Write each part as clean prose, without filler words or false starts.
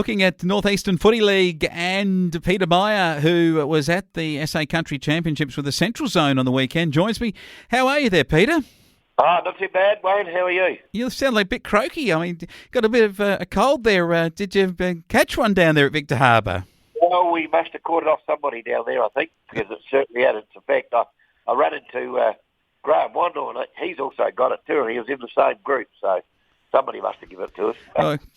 Looking at North Eastern Footy League and Peter Meyer, who was at the SA Country Championships with the Central Zone on the weekend, joins me. How are you there, Peter? Not too bad, Wayne. How are you? You sound like a bit croaky. I mean, got a bit of a cold there. Did you catch one down there at Victor Harbour? Well, we must have caught it off somebody down there, I think, because it certainly had its effect. I ran into Graham Wandle, and he's also got it too, and he was in the same group, so somebody must have given it to us.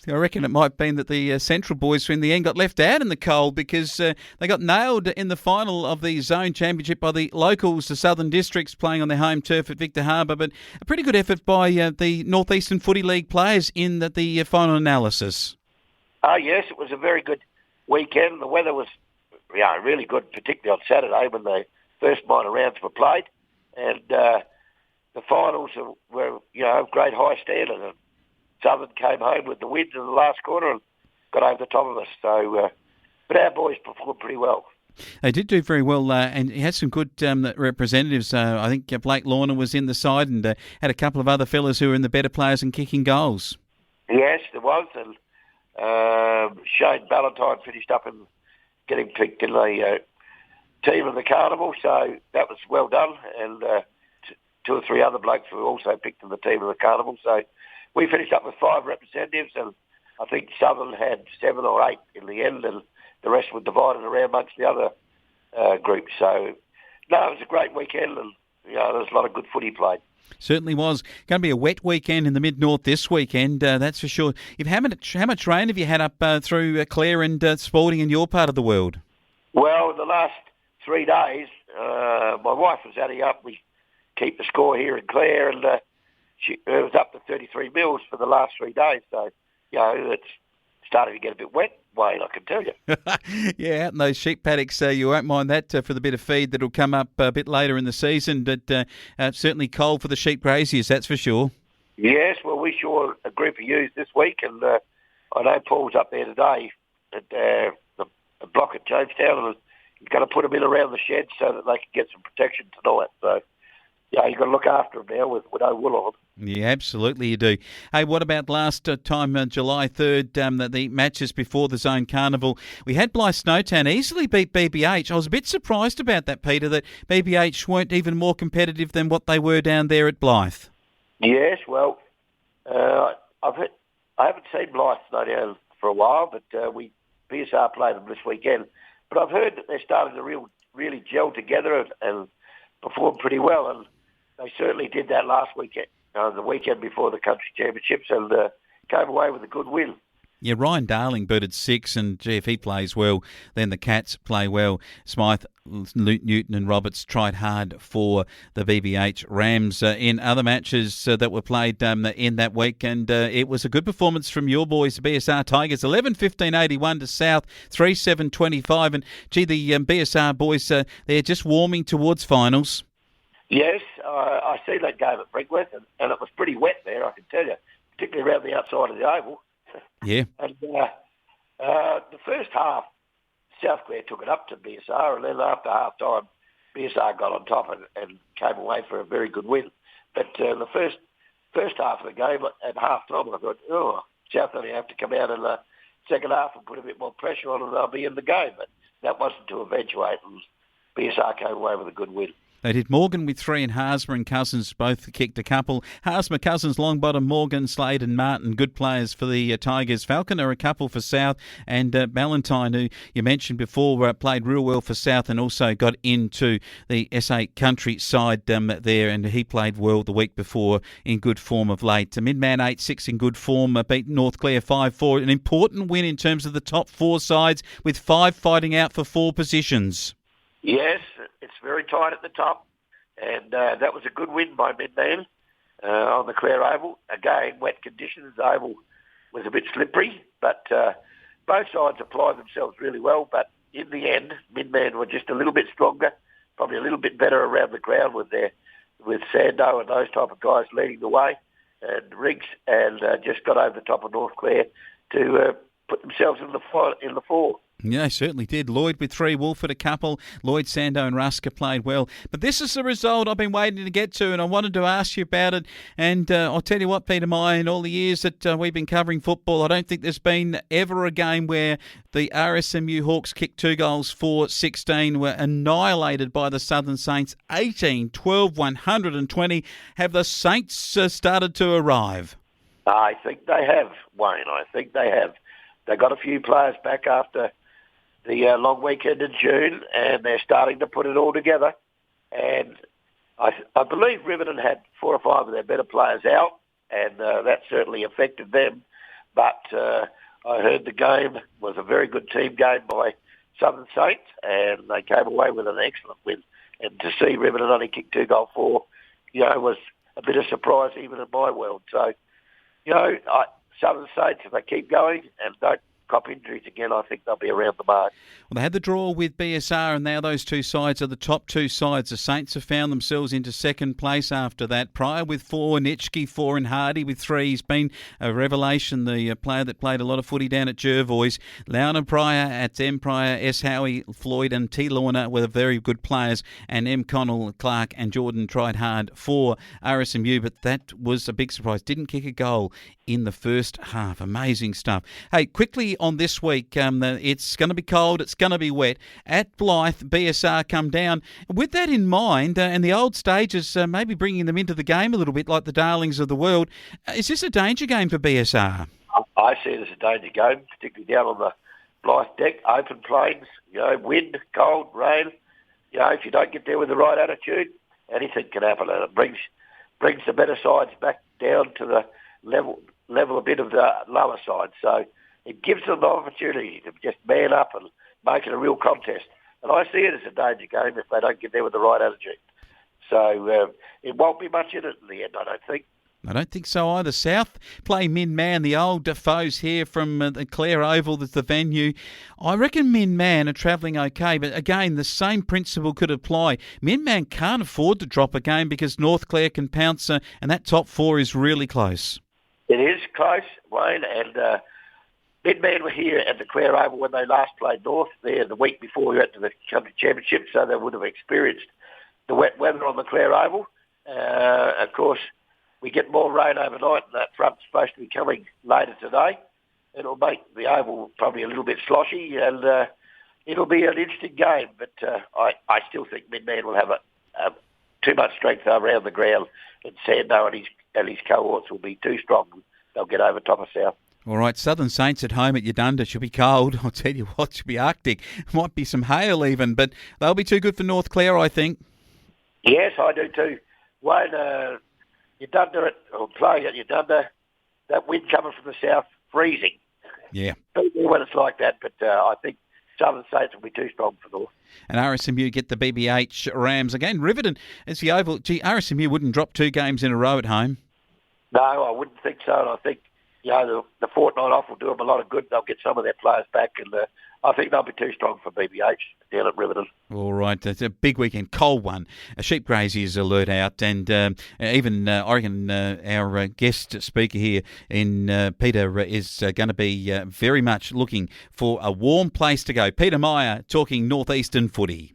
I reckon it might have been that the Central boys in the end got left out in the cold because they got nailed in the final of the Zone Championship by the locals, the Southern Districts, playing on their home turf at Victor Harbour. But a pretty good effort by the North Eastern Footy League players in the final analysis. Oh, yes, it was a very good weekend. The weather was really good, particularly on Saturday when the first minor rounds were played. And the finals were, of great high standard. And Southern came home with the win in the last quarter and got over the top of us. So, but our boys performed pretty well. They did do very well, and he had some good representatives. I think Blake Lorna was in the side and had a couple of other fellas who were in the better players and kicking goals. Yes, there was. And Shane Ballantyne finished up and getting picked in the team of the carnival. So that was well done. And two or three other blokes were also picked in the team of the carnival. So we finished up with 5 representatives, and I think Southern had 7 or 8 in the end, and the rest were divided around amongst the other groups. So, no, it was a great weekend, and there was a lot of good footy played. Certainly was. Going to be a wet weekend in the Mid-North this weekend, that's for sure. How much rain have you had up through Clare and Spalding in your part of the world? Well, the last 3 days, my wife was adding up. We keep the score here in Clare, and it was up to 33 mils for the last 3 days. So, it's starting to get a bit wet, Wayne, I can tell you. Yeah, out in those sheep paddocks, you won't mind that for the bit of feed that'll come up a bit later in the season. But certainly cold for the sheep graziers, that's for sure. Yes, well, we saw a group of ewes this week, and I know Paul's up there today at the block at Jamestown, and he's going to put them in around the shed so that they can get some protection tonight. So, you've got to look after them now with no wool on them. Yeah, absolutely you do. Hey, what about last time, July 3rd, the matches before the Zone Carnival? We had Blythe Snowtown easily beat BBH. I was a bit surprised about that, Peter, that BBH weren't even more competitive than what they were down there at Blythe. Yes, well, I haven't seen Blythe Snowtown for a while, but PSR played them this weekend. But I've heard that they're starting to really gel together and perform pretty well, and they certainly did that last weekend, the weekend before the country championships, and came away with a good win. Yeah, Ryan Darling booted 6, and if he plays well, then the Cats play well. Smythe, Newton and Roberts tried hard for the BBH Rams. In other matches that were played in that week, and it was a good performance from your boys, the BSR Tigers, 11-15-81 to South, 3-7-25. And gee, the BSR boys, they're just warming towards finals. Yes, I see that game at Brinkworth, and it was pretty wet there, I can tell you, particularly around the outside of the oval. Yeah. And the first half, South Clare took it up to BSR, and then after half-time, BSR got on top and came away for a very good win. But the first half of the game, at half-time, I thought, South only have to come out in the second half and put a bit more pressure on and they'll be in the game. But that wasn't to eventuate, and BSR came away with a good win. They did Morgan with 3 and Harsma and Cousins both kicked a couple. Harsma, Cousins, Longbottom, Morgan, Slade and Martin, good players for the Tigers. Falconer, a couple for South. And Ballantyne, who you mentioned before, played real well for South and also got into the SA Country side there. And he played well the week before in good form of late. Midman 8-6 in good form, beat North Clare 5-4. An important win in terms of the top 4 sides with 5 fighting out for 4 positions. Yes, it's very tight at the top, and that was a good win by Midman on the Clare Oval. Again, wet conditions, the Oval was a bit slippery, but both sides applied themselves really well, but in the end, Midman were just a little bit stronger, probably a little bit better around the ground with Sando and those type of guys leading the way, and Riggs, and just got over the top of North Clare to put themselves in the 4. Yeah, certainly did. Lloyd with 3, Wolford a couple, Lloyd, Sando and Rusker played well. But this is the result I've been waiting to get to, and I wanted to ask you about it. And I'll tell you what, Peter Meyer, in all the years that we've been covering football, I don't think there's been ever a game where the RSMU Hawks kicked 2 goals for 16, were annihilated by the Southern Saints 18-12, 120. Have the Saints started to arrive? I think they have, Wayne. I think they have. They got a few players back after the long weekend in June, and they're starting to put it all together. And I believe Riverton had 4 or 5 of their better players out, and that certainly affected them. But I heard the game was a very good team game by Southern Saints, and they came away with an excellent win. And to see Riverton only kick 2 goals for, was a bit of surprise even in my world. So, Southern Saints, if they keep going and don't cop injuries again, I think they'll be around the mark. Well, they had the draw with BSR, and now those 2 sides are the top 2 sides. The Saints have found themselves into second place after that. Pryor with 4, Nitschke 4, and Hardy with 3. He's been a revelation, the player that played a lot of footy down at Jervois. Loudon Pryor at M. Pryor, S. Howie, Floyd and T. Lorna were very good players, and M. Connell, Clark and Jordan tried hard for RSMU, but that was a big surprise. Didn't kick a goal in the first half. Amazing stuff. Hey, quickly on this week, it's going to be cold, it's going to be wet. At Blythe, BSR come down. With that in mind, and the old stages maybe bringing them into the game a little bit like the darlings of the world, is this a danger game for BSR? I see it as a danger game, particularly down on the Blythe deck, open plains, wind, cold, rain. If you don't get there with the right attitude, anything can happen, and it brings the better sides back down to the level a bit of the lower side. So it gives them the opportunity to just man up and make it a real contest. And I see it as a danger game if they don't get there with the right attitude. So it won't be much in it in the end, I don't think. I don't think so either. South play Min-Man, the old foes here from the Clare Oval, that's the venue. I reckon Min-Man are travelling okay, but again, the same principle could apply. Min-Man can't afford to drop a game because North Clare can pounce, and that top 4 is really close. It is close, Wayne, and Min-Man were here at the Clare Oval when they last played North there the week before we went to the Country Championship, so they would have experienced the wet weather on the Clare Oval. Of course, we get more rain overnight, and that front's supposed to be coming later today. It'll make the Oval probably a little bit sloshy, and it'll be an interesting game, but I still think Min-Man will have too much strength around the ground, and Sando and his cohorts will be too strong. They'll get over top of South. All right, Southern Saints at home at Yadunda should be cold. I'll tell you what, should be Arctic. Might be some hail even, but they'll be too good for North Clare, I think. Yes, I do too. Wayne, Yadunda, or playing at Yadunda, that wind coming from the south, freezing. Yeah. When it's like that, but I think Southern Saints will be too strong for North. And RSMU get the BBH Rams again. Riverton is the Oval. Gee, RSMU wouldn't drop 2 games in a row at home. No, I wouldn't think so. And I think the fortnight off will do them a lot of good. They'll get some of their players back, and I think they'll be too strong for BBH down at Riverton. All right, it's a big weekend, cold one. A sheep graziers alert out, and even I reckon our guest speaker here in Peter is going to be very much looking for a warm place to go. Peter Meyer talking northeastern footy.